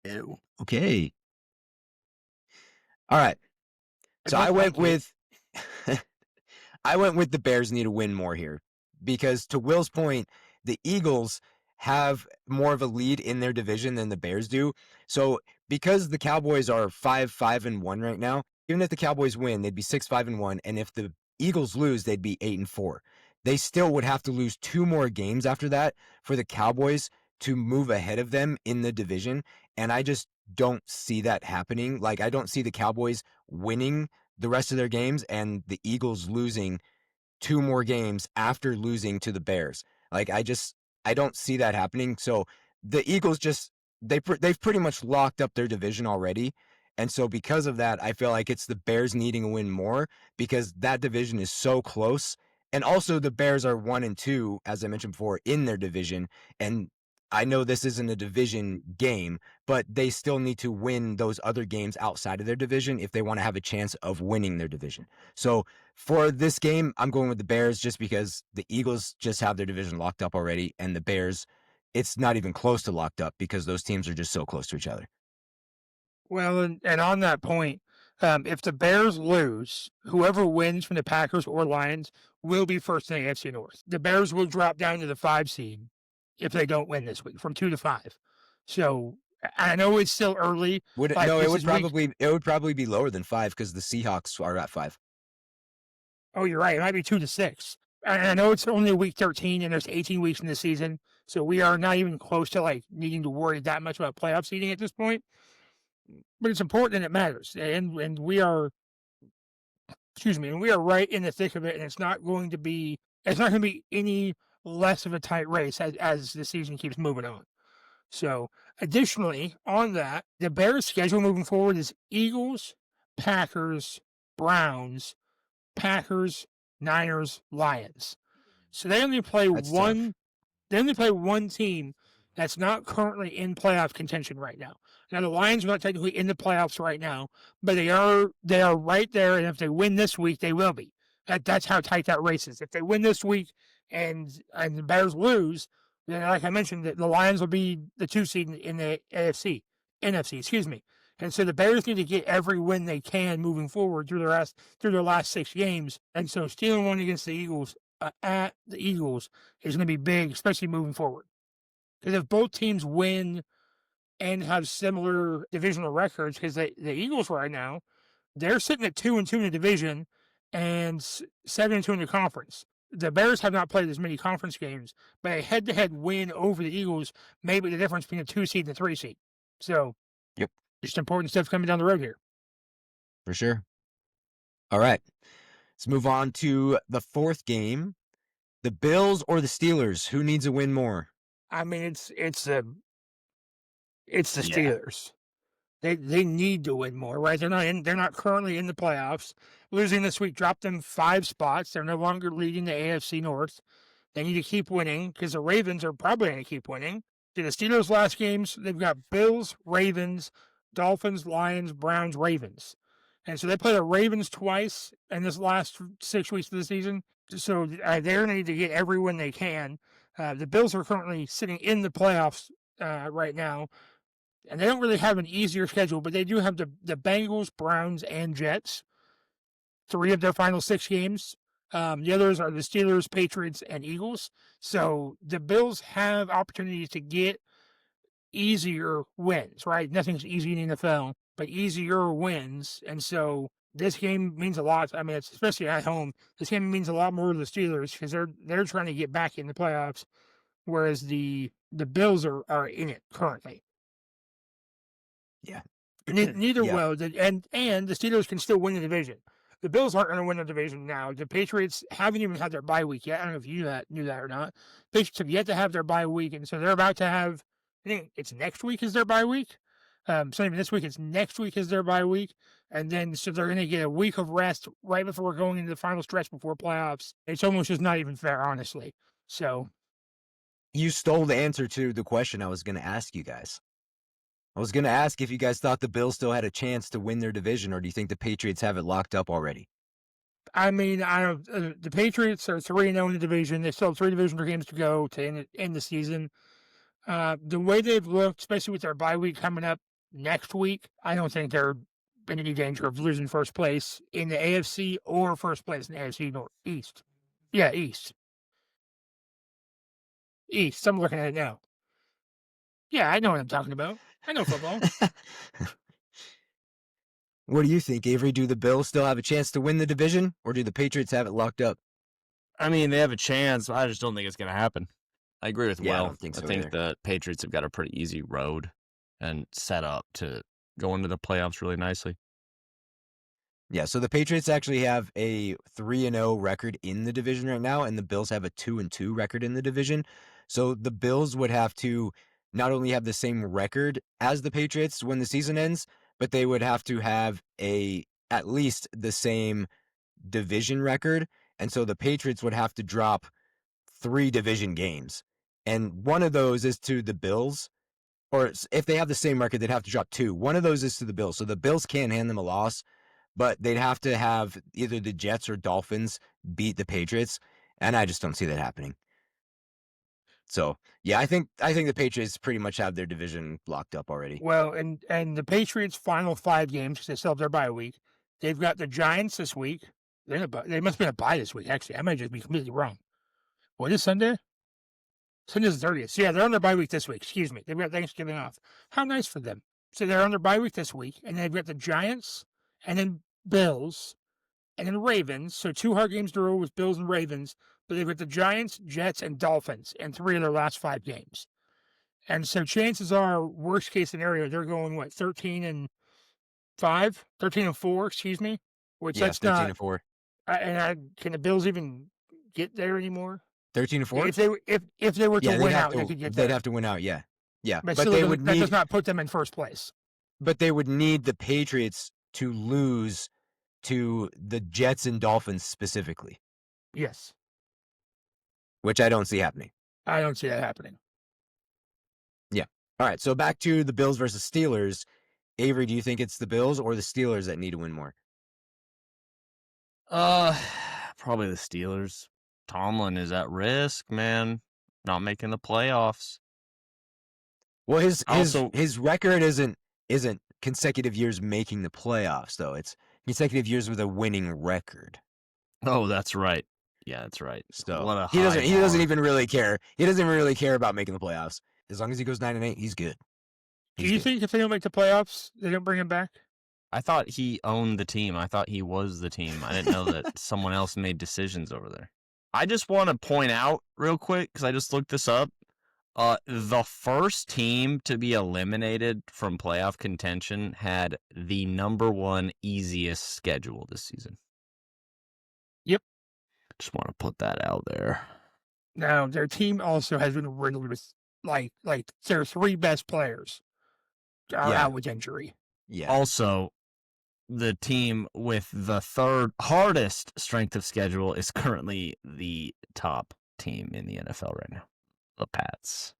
Ew. Okay. All right. So I I went like it. with I went with the Bears need to win more here because to Will's point, the Eagles have more of a lead in their division than the Bears do. So because the Cowboys are 5-5-1 right now, even if the Cowboys win, they'd be 6-5-1, and if the Eagles lose, they'd be 8-4. They still would have to lose 2 more games after that for the Cowboys to move ahead of them in the division, and I just don't see that happening. Like I don't see the Cowboys winning the rest of their games and the Eagles losing 2 more games after losing to the Bears. Like I don't see that happening. So the Eagles they've pretty much locked up their division already. And so because of that, I feel like it's the Bears needing to win more because that division is so close. And also the Bears are 1-2, as I mentioned before, in their division. And I know this isn't a division game, but they still need to win those other games outside of their division if they want to have a chance of winning their division. So for this game, I'm going with the Bears just because the Eagles just have their division locked up already, and the Bears, it's not even close to locked up because those teams are just so close to each other. Well, and on that point, if the Bears lose, whoever wins from the Packers or Lions will be first in the AFC North. The Bears will drop down to the 5 seed if they don't win this week, from 2 to 5. So I know it's still early. It would probably be lower than 5 because the Seahawks are at 5. Oh, you're right. It might be 2 to 6. And I know it's only week 13 and there's 18 weeks in the season. So we are not even close to like needing to worry that much about playoff seeding at this point. But it's important and it matters. And we are right in the thick of it, and it's not going to be any less of a tight race as the season keeps moving on. So additionally, on that, the Bears' schedule moving forward is Eagles, Packers, Browns, Packers, Niners, Lions. So they only play That's tough. They only play one team that's not currently in playoff contention right now. Now the Lions are not technically in the playoffs right now, but they are right there. And if they win this week, they will be. That's how tight that race is. If they win this week and the Bears lose, then like I mentioned, the Lions will be the 2 seed in the NFC, excuse me. And so the Bears need to get every win they can moving forward through their last 6 games. And so stealing one against the Eagles at the Eagles is going to be big, especially moving forward. Because if both teams win and have similar divisional records, because the Eagles right now, they're sitting at 2-2 in the division and 7-2 in the conference. The Bears have not played as many conference games, but a head-to-head win over the Eagles may be the difference between a 2 seed and a 3 seed. So, Yep, just important stuff coming down the road here. for sure. All right, let's move on to the 4th game. The Bills or the Steelers? Who needs a win more? I mean, it's the Steelers. They need to win more, right? They're not currently in the playoffs. Losing this week dropped them 5 spots. They're no longer leading the AFC North. They need to keep winning because the Ravens are probably going to keep winning. To the Steelers' last games, they've got Bills, Ravens, Dolphins, Lions, Browns, Ravens. And so they play the Ravens twice in this last 6 weeks of the season. So they're going to need to get every win they can. The Bills are currently sitting in the playoffs right now. And they don't really have an easier schedule, but they do have the Bengals, Browns, and Jets. 3 of their final 6 games. The others are the Steelers, Patriots, and Eagles. So the Bills have opportunities to get easier wins, right? Nothing's easy in the NFL, but easier wins. And so this game means a lot. I mean, it's especially at home. This game means a lot more to the Steelers because they're trying to get back in the playoffs, whereas the Bills are in it currently. Yeah. Neither Yeah. will, and the Steelers can still win the division. The Bills aren't going to win the division now. The Patriots haven't even had their bye week yet. I don't know if you knew that or not. Patriots have yet to have their bye week, and so they're about to have. I think it's next week is their bye week. So even this week, it's next week is their bye week, and then so they're going to get a week of rest right before going into the final stretch before playoffs. It's almost just not even fair, honestly. So You stole the answer to the question I was going to ask you guys. I was going to ask if you guys thought the Bills still had a chance to win their division, or do you think the Patriots have it locked up already? I mean, I don't. The Patriots are 3-0 in the division. They still have 3 divisional games to go to end the season. The way they've looked, especially with their bye week coming up next week, I don't think they're in any danger of losing first place in the AFC or first place in the AFC Northeast. Yeah, East. East. I'm looking at it now. Yeah, I know what I'm talking about. I know football. What do you think, Avery? Do the Bills still have a chance to win the division, or do the Patriots have it locked up? I mean, they have a chance. I just don't think it's going to happen. I agree with Yeah, I Will. don't think so I think either. the Patriots have got a pretty easy road and set up to go into the playoffs really nicely. Yeah, so the Patriots actually have a 3-0 record in the division right now, and the Bills have a 2-2 record in the division. So the Bills would have to not only have the same record as the Patriots when the season ends, but they would have to have at least the same division record. And so the Patriots would have to drop 3 division games. And one of those is to the Bills, or if they have the same record, they'd have to drop 2. One of those is to the Bills. So the Bills can hand them a loss, but they'd have to have either the Jets or Dolphins beat the Patriots, and I just don't see that happening. So yeah, I think the Patriots pretty much have their division locked up already. Well, and the Patriots' final 5 games, because they still have their bye week, they've got the Giants this week. They must have been a bye this week, actually. I might just be completely wrong. What is Sunday? Sunday's the 30th. So yeah, they're on their bye week this week. Excuse me. They've got Thanksgiving off. How nice for them. So they're on their bye week this week, and they've got the Giants, and then Bills, and then Ravens. So 2 hard games to roll with Bills and Ravens. But they've got the Giants, Jets, and Dolphins in 3 of their last 5 games. And so chances are, worst case scenario, they're going, 13-5? 13-4, excuse me. Which Yeah, that's 13-4. can the Bills even get there anymore? 13-4? If they were to Yeah, win out, they could get there. they'd have to win out, yeah. Yeah. But But still, they that would does need not put them in first place. but they would need the Patriots to lose to the Jets and Dolphins specifically, Yes. which I don't see happening. I don't see that happening. All right, so back to the Bills versus Steelers. Avery, do you think it's the Bills or the Steelers that need to win more? Probably the Steelers. Tomlin is at risk, man. Not making the playoffs. Well, Also- his record isn't consecutive years making the playoffs, though. It's consecutive years with a winning record. Oh, that's right. Yeah, that's right. So What a he doesn't bar. even really care. He doesn't even really care about making the playoffs. As long as he goes 9-8, he's good. Do you think if they don't make the playoffs, they don't bring him back? I thought he owned the team. I thought he was the team. I didn't know that someone else made decisions over there. I just want to point out real quick, because I just looked this up. The first team to be eliminated from playoff contention had the number 1 easiest schedule this season. Yep. Just want to put that out there. Now, their team also has been riddled with, like their 3 best players are Yeah. out with injury. Yeah. Also, the team with the 3rd hardest strength of schedule is currently the top team in the NFL right now, the Pats.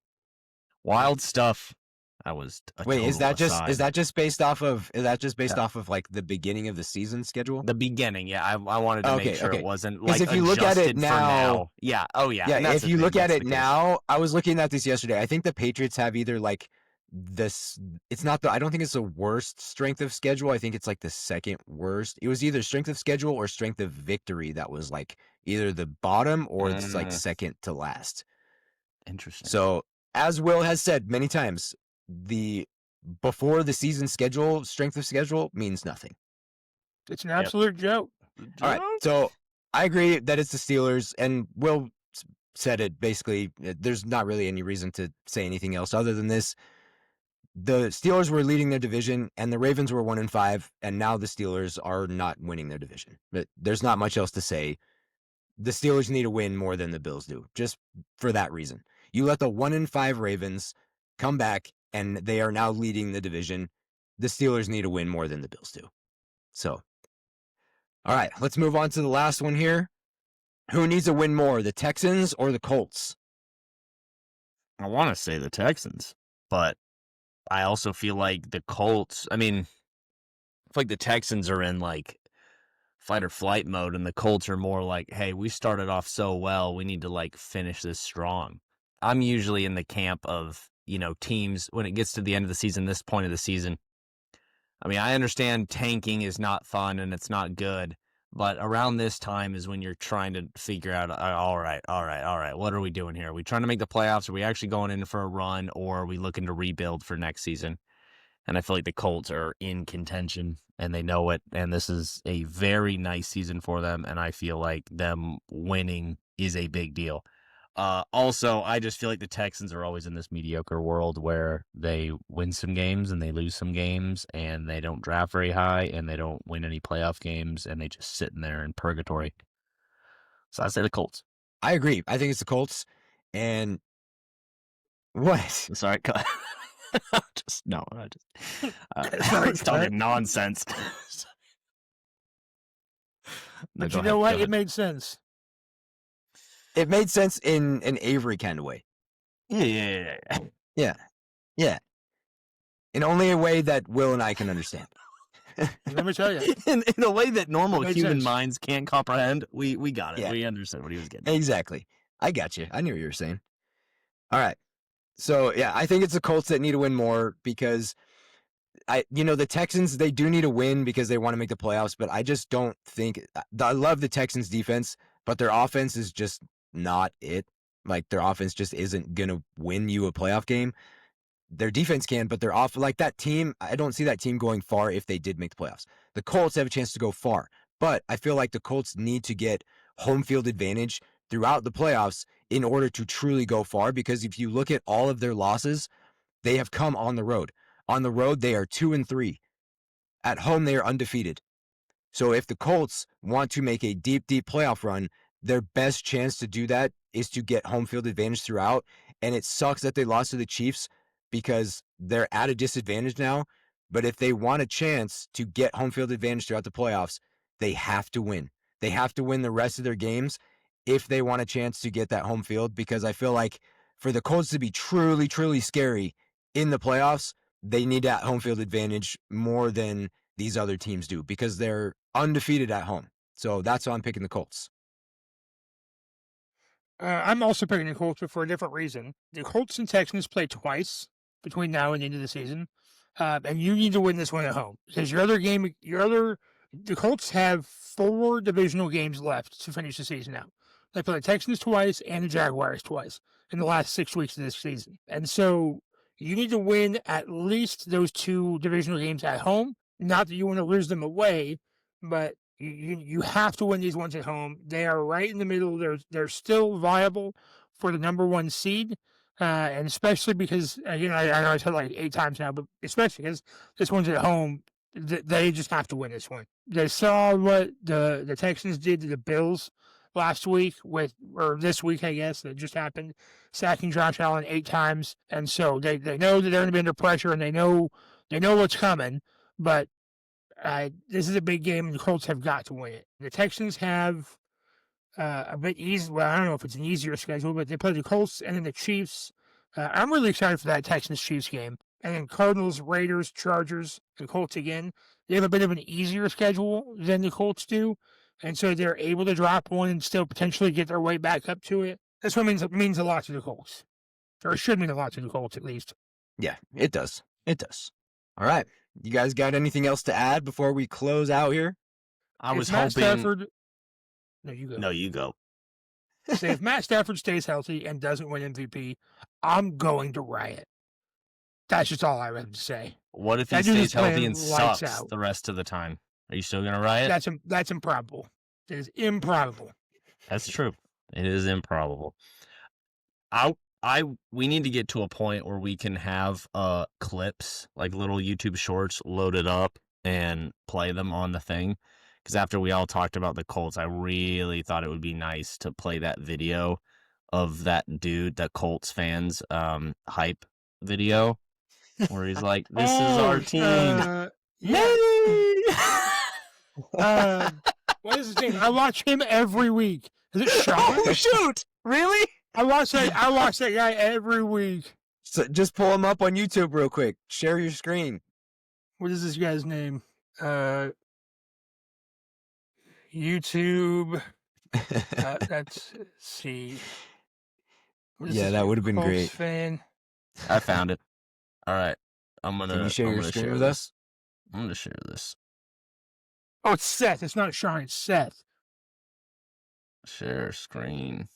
Wild stuff. That was a Wait, is total that aside. just based off of Yeah. off of like the beginning of the season schedule? The beginning? Yeah, I wanted to Okay, make sure okay. it wasn't 'Cause like if you look at it adjusted for now- Yeah. Oh yeah. Yeah, and that's if the you thing, look at that's it the case. now, I was looking at this yesterday. I think the Patriots have either like this. It's not I don't think it's the worst strength of schedule. I think it's like the second worst. It was either strength of schedule or strength of victory that was like either the bottom or it's like second to last. Interesting. So, as Will has said many times, the before the season schedule, strength of schedule means nothing. It's an absolute joke. All right, so I agree that it's the Steelers, and Will said it basically. There's not really any reason to say anything else other than this. the Steelers were leading their division and the Ravens were 1-5, and now the Steelers are not winning their division. But there's not much else to say. The Steelers need to win more than the Bills do, just for that reason. You let the 1-5 Ravens come back and they are now leading the division. The Steelers need to win more than the Bills do. So, all right, let's move on to the last one here. Who needs to win more, the Texans or the Colts? I want to say the Texans, but I also feel like the Colts. I mean, I feel like the Texans are in like fight or flight mode, and the Colts are more like, hey, we started off so well, we need to like finish this strong. I'm usually in the camp of, teams when it gets to the end of the season, this point of the season. I mean, I understand tanking is not fun and it's not good, but around this time is when you're trying to figure out, all right, what are we doing here? Are we trying to make the playoffs? Are we actually going in for a run, or are we looking to rebuild for next season? And I feel like the Colts are in contention and they know it. And this is a very nice season for them. And I feel like them winning is a big deal. Also, I just feel like the Texans are always in this mediocre world where they win some games and they lose some games and they don't draft very high and they don't win any playoff games and they just sit in there in purgatory. So I say the Colts. I agree. I think it's the Colts. And what? Sorry, I Sorry, was talking nonsense. But you know what? It made sense. It made sense in an Avery kind of way. Yeah. Yeah. In only a way that Will and I can understand. Let me tell you. In a way that normal It made human sense. minds can't comprehend, we got it. Yeah. We understood what he was getting. Exactly. I got you. I knew what you were saying. All right. So, yeah, I think it's the Colts that need to win more because the Texans, they do need to win because they want to make the playoffs, but I just don't think I love the Texans defense, but their offense is just not it. Like their offense just isn't going to win you a playoff game. Their defense can, but they're off like that team. I don't see that team going far if they did make the playoffs. The Colts have a chance to go far, but I feel like the Colts need to get home field advantage throughout the playoffs in order to truly go far. Because if you look at all of their losses, they have come on the road. On the road, they are 2-3. At home, they are undefeated. So if the Colts want to make a deep, deep playoff run, their best chance to do that is to get home field advantage throughout. And it sucks that they lost to the Chiefs because they're at a disadvantage now. But if they want a chance to get home field advantage throughout the playoffs, they have to win. They have to win the rest of their games if they want a chance to get that home field, because I feel like for the Colts to be truly, truly scary in the playoffs, they need that home field advantage more than these other teams do because they're undefeated at home. So that's why I'm picking the Colts. I'm also picking the Colts, but for a different reason. The Colts and Texans play twice between now and the end of the season, and you need to win this one at home because the Colts have 4 divisional games left to finish the season out. They play the Texans twice and the Jaguars twice in the last 6 weeks of this season, and so you need to win at least those 2 divisional games at home. Not that you want to lose them away, but you have to win these ones at home. They are right in the middle. They're still viable for the number 1 seed, and especially because I know I said like 8 times now, but especially because this one's at home, they just have to win this one. They saw what the Texans did to the Bills last week or this week, I guess, that just happened, sacking Josh Allen 8 times, and so they know that they're going to be under pressure, and they know what's coming, but. This is a big game, and the Colts have got to win it. The Texans have a bit easy. Well, I don't know if it's an easier schedule, but they play the Colts and then the Chiefs. I'm really excited for that Texans-Chiefs game. And then Cardinals, Raiders, Chargers, and Colts again. They have a bit of an easier schedule than the Colts do, and so they're able to drop one and still potentially get their way back up to it. This one means a lot to the Colts, or it should mean a lot to the Colts at least. Yeah, it does. It does. All right. You guys got anything else to add before we close out here? I was Matt hoping. Stafford, no, you go. No, you go. Say if Matt Stafford stays healthy and doesn't win MVP, I'm going to riot. That's just all I have to say. What if he That dude stays is playing healthy and lights sucks out. the rest of the time? Are you still gonna riot? That's improbable. It is improbable. That's true. It is improbable. I'll we need to get to a point where we can have clips, like little YouTube shorts, loaded up and play them on the thing. Because after we all talked about the Colts, I really thought it would be nice to play that video of that dude, that Colts fans hype video, where he's like, "This is our team." What is his name? I watch him every week. Is it Sean? Oh shoot! Really? I watch that guy every week. So just pull him up on YouTube real quick. Share your screen. What is this guy's name? YouTube. Let's see. Yeah, that would have been Colts great. Fan. I found it. All right, I'm gonna. Can you share I'm your gonna screen share with this. us? I'm gonna share this. Oh, it's Seth. It's not Sean. It's Seth. Share screen.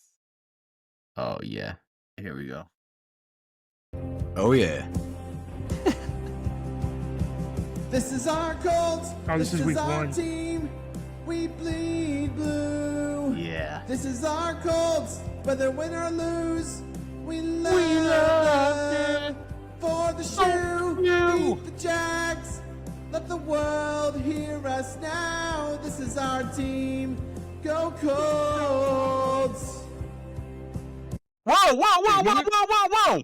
Oh yeah. Here we go. Oh yeah. This is our Colts. Oh, this is week our 1. Team. We bleed blue. Yeah. This is our Colts. Whether win or lose, we love, them. For the shoe, beat the Jags. Let the world hear us now. This is our team. Go Colts. Whoa!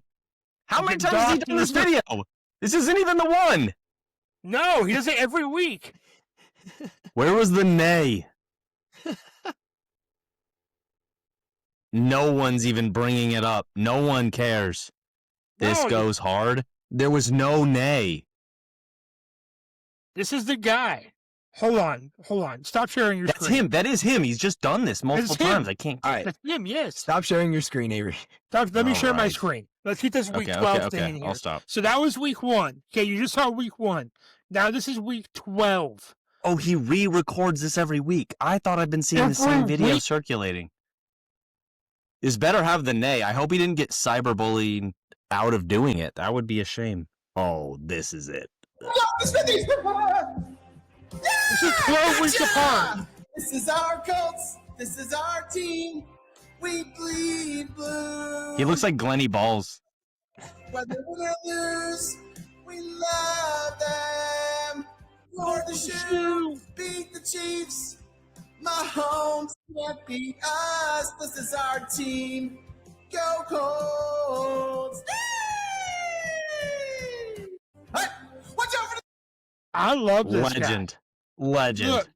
How many times has he done this video? This isn't even the one. No, he does it every week. Where was the nay? No one's even bringing it up. No one cares. This No, goes hard. There was no nay. This is the guy. Hold on. Stop sharing your That's screen. him. That is him. He's just done this multiple It's him. times. I can't. All right. That's him, yes. Stop sharing your screen, Avery. Let me share my Alright. screen. Let's keep this week 12 thing in here. I'll stop. So that was week 1. Okay, you just saw week 1. Now this is week 12. Oh, he re-records this every week. I thought I've been seeing the same Every video week? circulating. This better have the nay. I hope he didn't get cyberbullied out of doing it. That would be a shame. Oh, this is it. This is 12 weeks apart. This is our Colts. This is our team. We bleed blue. He looks like Glenny Balls. Whether win or lose, we love them. For the shoe, beat the Chiefs. Mahomes can't beat us. This is our team. Go Colts. Hey, watch out for the I love this guy. Legend. Look,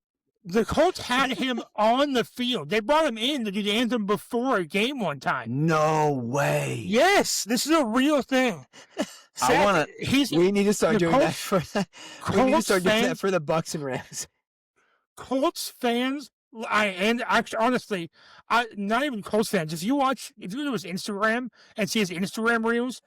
the Colts had him on the field. They brought him in to do the anthem before a game one time. No way. Yes, this is a real thing. I wanna- We need to start the doing that for we need to Colts start doing that fans- for the Bucks and Rams. Colts fans, and actually, honestly, not even Colts fans. If you go to his Instagram and see his Instagram reels,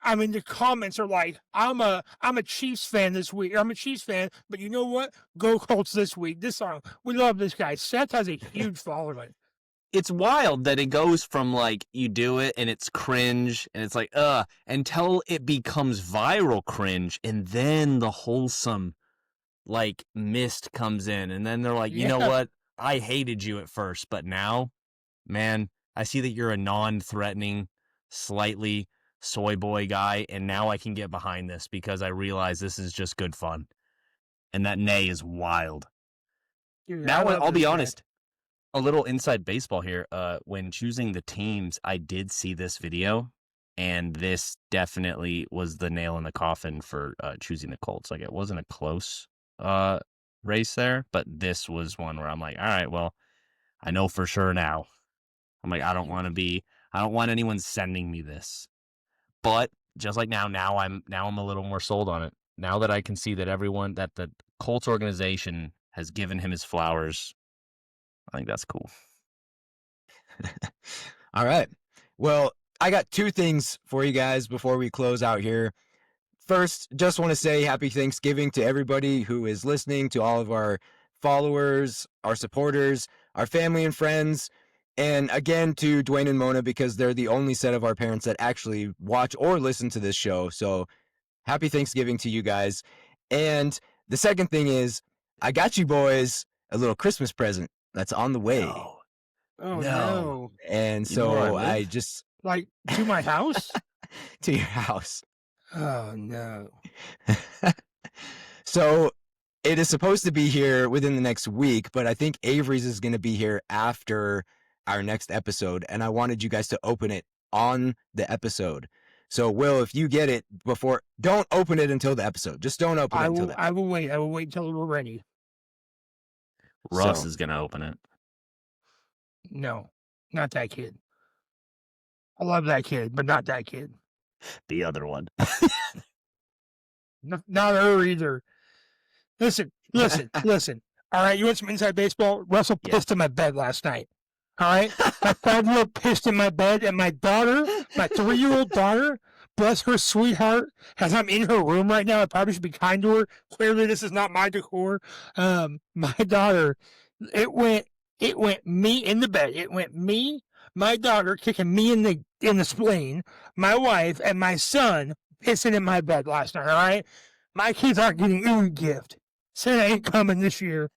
I mean, the comments are like, I'm a Chiefs fan this week. I'm a Chiefs fan, but you know what? Go Colts this week. This song, we love this guy. Seth has a huge following. It's wild that it goes from like you do it and it's cringe and it's like until it becomes viral cringe, and then the wholesome like mist comes in, and then they're like, you know Yeah. what? I hated you at first, but now, man, I see that you're a non-threatening, slightly soy boy guy, and now I can get behind this because I realize this is just good fun. And that nay is wild. Dude, Now, I love I'll be this guy. honest, a little inside baseball here. When choosing the teams, I did see this video, and this definitely was the nail in the coffin for choosing the Colts. Like, it wasn't a close race there, but this was one where I'm like, all right, well, I know for sure now. I'm like, I don't want anyone sending me this. But just like now I'm a little more sold on it. Now that I can see that that the Colts organization has given him his flowers, I think that's cool. All right. Well, I got 2 things for you guys before we close out here. First, just want to say happy Thanksgiving to everybody who is listening, to all of our followers, our supporters, our family and friends, and again to Dwayne and Mona, because they're the only set of our parents that actually watch or listen to this show. So happy Thanksgiving to you guys. And the second thing is, I got you boys a little Christmas present that's on the way. Oh, no. And You know where I so live? Like, to my house? To your house. Oh, no. So it is supposed to be here within the next week, but I think Avery's is going to be here after our next episode, and I wanted you guys to open it on the episode. So, Will, if you get it before, don't open it until the episode. Just don't open it until I will wait. I will wait until we're ready. Russ So- is gonna open it. No, not that kid. I love that kid, but not that kid. The other one. Not her either. Listen. All right, you want some inside baseball? Russell Yeah. pissed in my bed last night. All right, my 5-year-old pissed in my bed, and my daughter, my 3-year-old daughter, bless her sweetheart, as I'm in her room right now, I probably should be kind to her. Clearly, this is not my decor. My daughter, it went me in the bed. It went me, my daughter kicking me in the spleen, my wife, and my son pissing in my bed last night. All right, my kids aren't getting any gift. Santa ain't coming this year.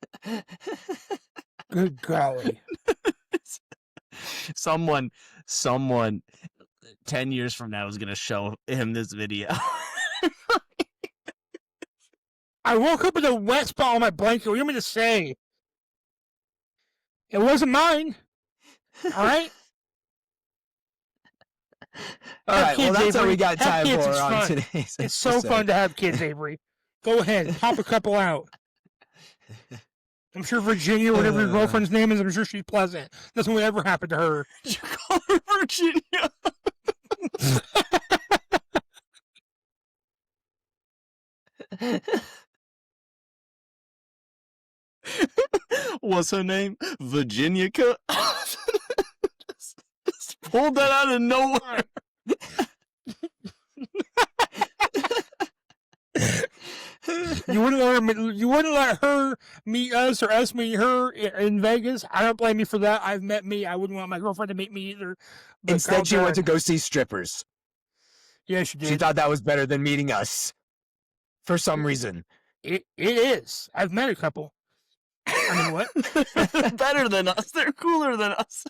Good golly. Someone 10 years from now is gonna show him this video. I woke up with a wet spot on my blanket. What do you want me to say? It wasn't mine. All right? All Have right, well, kids, that's all Avery. we got Have time kids, for it's on fun. today's It's so episode. fun to have kids, Avery. Go ahead. Pop a couple out. I'm sure Virginia, whatever your girlfriend's name is, I'm sure she's pleasant. Nothing would ever happen to her. You call her Virginia? What's her name? Virginia Cut. Just pulled that out of nowhere. You wouldn't let her meet us or us meet her in Vegas. I don't blame you for that. I've met me. I wouldn't want my girlfriend to meet me either. But Instead, she went to go see strippers. Yeah, she did. She thought that was better than meeting us for some reason. It is. I've met a couple. I mean, what? Better than us. They're cooler than us.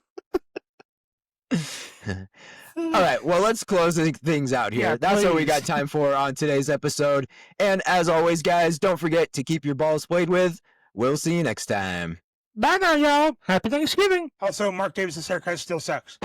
All right, well, let's close things out here. Yeah, That's what we please. got time for on today's episode. And as always, guys, don't forget to keep your balls played with. We'll see you next time. Bye now, y'all. Happy Thanksgiving. Also, Mark Davis' haircut still sucks.